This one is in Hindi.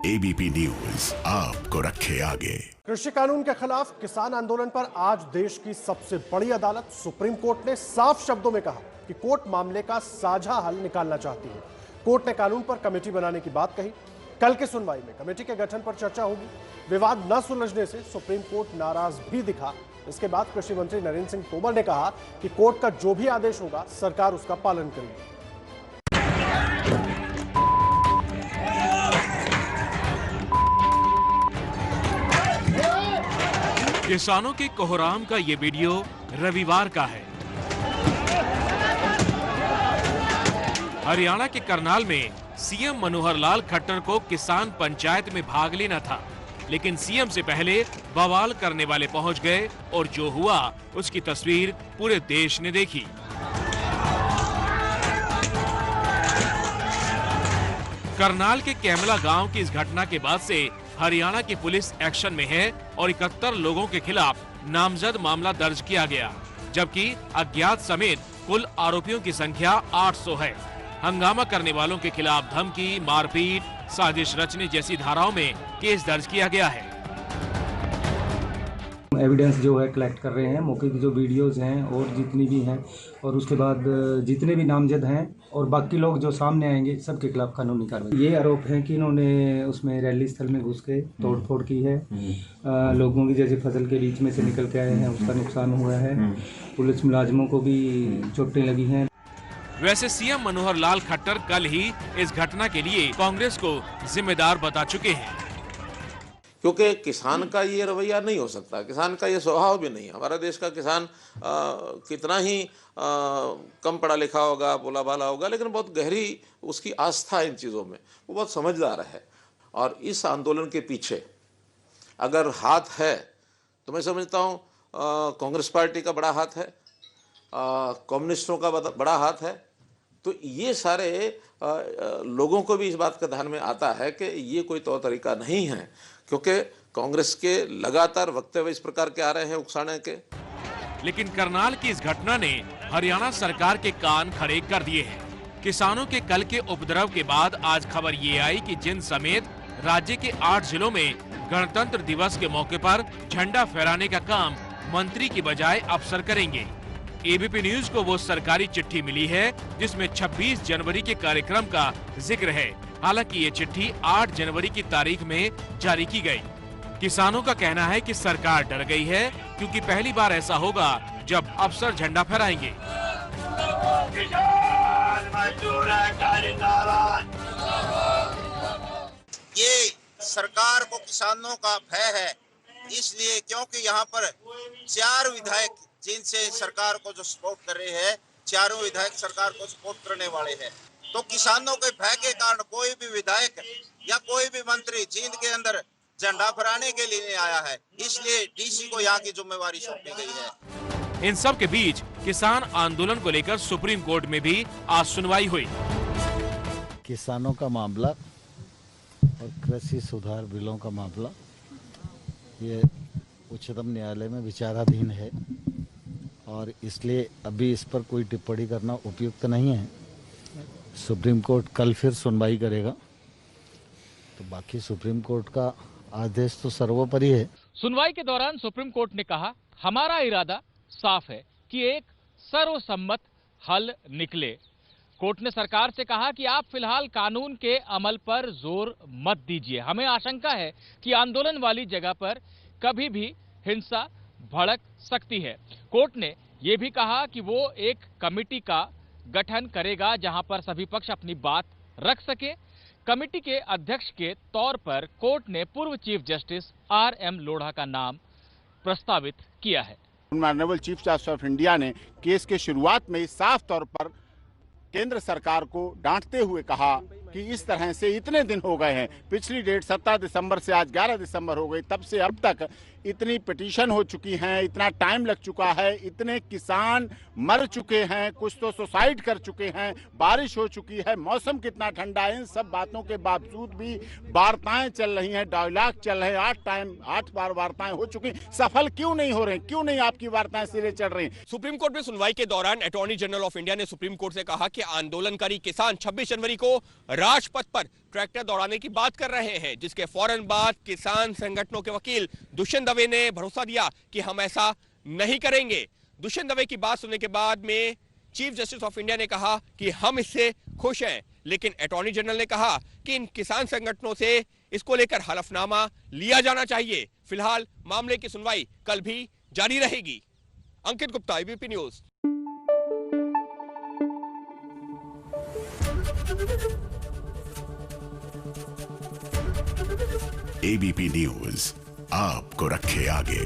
एबीपी न्यूज आपको रखे आगे। कृषि कानून के खिलाफ किसान आंदोलन पर आज देश की सबसे बड़ी अदालत सुप्रीम कोर्ट ने साफ शब्दों में कहा कि कोर्ट मामले का साझा हल निकालना चाहती है। कोर्ट ने कानून पर कमेटी बनाने की बात कही। कल की सुनवाई में कमेटी के गठन पर चर्चा होगी। विवाद न सुलझने से सुप्रीम कोर्ट नाराज भी दिखा। इसके बाद कृषि मंत्री नरेंद्र सिंह तोमर ने कहा कि कोर्ट का जो भी आदेश होगा सरकार उसका पालन करेगी। किसानों के कोहराम का ये वीडियो रविवार का है। हरियाणा के करनाल में सीएम मनोहर लाल खट्टर को किसान पंचायत में भाग लेना था, लेकिन सीएम से पहले बवाल करने वाले पहुंच गए और जो हुआ उसकी तस्वीर पूरे देश ने देखी। करनाल के कैमला गांव की इस घटना के बाद से हरियाणा की पुलिस एक्शन में है और 71 लोगों के खिलाफ नामजद मामला दर्ज किया गया, जबकि अज्ञात समेत कुल आरोपियों की संख्या 800 है। हंगामा करने वालों के खिलाफ धमकी, मारपीट, साजिश रचने जैसी धाराओं में केस दर्ज किया गया है। एविडेंस जो है कलेक्ट कर रहे हैं, मौके की जो वीडियोस हैं और जितनी भी हैं, और उसके बाद जितने भी नामजद हैं और बाकी लोग जो सामने आएंगे सबके खिलाफ कानूनी कार्रवाई। ये आरोप है कि इन्होंने उसमें रैली स्थल में घुस के तोड़फोड़ की है, लोगों की जैसे फसल के बीच में से निकल के आए हैं उसका नुकसान हुआ है, पुलिस मुलाजिमों को भी चोटें लगी हैं। वैसे सीएम मनोहर लाल खट्टर कल ही इस घटना के लिए कांग्रेस को जिम्मेदार बता चुके हैं, क्योंकि किसान का ये रवैया नहीं हो सकता, किसान का ये स्वभाव भी नहीं है। हमारा देश का किसान कितना ही कम पढ़ा लिखा होगा, भोला भाला होगा, लेकिन बहुत गहरी उसकी आस्था इन चीज़ों में, वो बहुत समझदार है। और इस आंदोलन के पीछे अगर हाथ है तो मैं समझता हूँ कांग्रेस पार्टी का बड़ा हाथ है, कम्युनिस्टों का बड़ा हाथ है। तो ये सारे लोगों को भी इस बात का ध्यान में आता है कि ये कोई तौर तरीका नहीं है, क्योंकि कांग्रेस के लगातार वक्तव्य इस प्रकार के आ रहे हैं उकसाने के। लेकिन करनाल की इस घटना ने हरियाणा सरकार के कान खड़े कर दिए हैं। किसानों के कल के उपद्रव के बाद आज खबर ये आई कि जिन समेत राज्य के 8 जिलों में गणतंत्र दिवस के मौके पर झंडा फहराने का काम मंत्री की बजाय अफसर करेंगे। एबीपी न्यूज को वो सरकारी चिट्ठी मिली है जिसमें 26 जनवरी के कार्यक्रम का जिक्र है। हालांकि ये चिट्ठी 8 जनवरी की तारीख में जारी की गई। किसानों का कहना है कि सरकार डर गई है, क्योंकि पहली बार ऐसा होगा जब अफसर झंडा फहराएंगे। ये सरकार को किसानों का भय है, इसलिए क्योंकि यहाँ पर 4 विधायक जिनसे सरकार को जो सपोर्ट कर रहे हैं, चारों विधायक सरकार को सपोर्ट करने वाले हैं। तो किसानों के भय के कारण कोई भी विधायक या कोई भी मंत्री जींद के अंदर झंडा फहराने के लिए नहीं आया है, इसलिए डीसी को यहाँ की जिम्मेवारी सौंपी गई है। इन सब के बीच किसान आंदोलन को लेकर सुप्रीम कोर्ट में भी आज सुनवाई हुई। किसानों का मामला और कृषि सुधार बिलों का मामला ये उच्चतम न्यायालय में विचाराधीन है और इसलिए अभी इस पर कोई टिप्पणी करना उपयुक्त नहीं है। सुप्रीम कोर्ट कल फिर सुनवाई करेगा, तो बाकी सुप्रीम कोर्ट का आदेश तो सर्वोपरि है। सुनवाई के दौरान सुप्रीम कोर्ट ने कहा, हमारा इरादा साफ है कि एक सर्वसम्मत हल निकले। कोर्ट ने सरकार से कहा कि आप फिलहाल कानून के अमल पर जोर मत दीजिए। हमें आशंका है कि आंदोलन वाली जगह पर कभी भी हिंसा भड़क सकती है। कोर्ट ने यह भी कहा कि वो एक कमेटी का गठन करेगा जहां पर सभी पक्ष अपनी बात रख सके। कमेटी के अध्यक्ष के तौर पर कोर्ट ने पूर्व चीफ जस्टिस RM लोढ़ा का नाम प्रस्तावित किया है। Honourable chief justice of India ने केस के शुरुआत में साफ तौर पर केंद्र सरकार को डांटते हुए कहा कि इस तरह से इतने दिन हो गए हैं, पिछली डेट 17 दिसंबर से आज 11 दिसंबर हो गई, तब से अब तक इतनी पिटीशन हो चुकी हैं, इतना टाइम लग चुका है, इतने किसान मर चुके हैं, कुछ तो सुसाइड कर चुके हैं, बारिश हो चुकी है, मौसम कितना ठंडा है, इन सब बातों के बावजूद भी वार्ताएं चल रही हैं, डायलॉग चल रहे हैं, 8 बार वार्ताएं हो चुकी, सफल क्यों नहीं हो रहे, क्यों नहीं आपकी वार्ताएं सिरे चढ़ रही? सुप्रीम कोर्ट में सुनवाई के दौरान अटॉर्नी जनरल ऑफ इंडिया ने सुप्रीम कोर्ट से कहा कि आंदोलनकारी किसान 26 जनवरी को राजपथ पर ट्रैक्टर दौड़ाने की बात कर रहे हैं, जिसके फौरन बाद किसान संगठनों के वकील दुष्यंत दवे ने भरोसा दिया कि हम ऐसा नहीं करेंगे। दुष्यंत दवे की बात सुनने के बाद में चीफ जस्टिस ऑफ इंडिया ने कहा कि हम इससे खुश हैं, लेकिन अटॉर्नी जनरल ने कहा कि इन किसान संगठनों से इसको लेकर हलफनामा लिया जाना चाहिए। फिलहाल मामले की सुनवाई कल भी जारी रहेगी। Ankit Gupta, ABP news. ABP news आपको रखे आगे।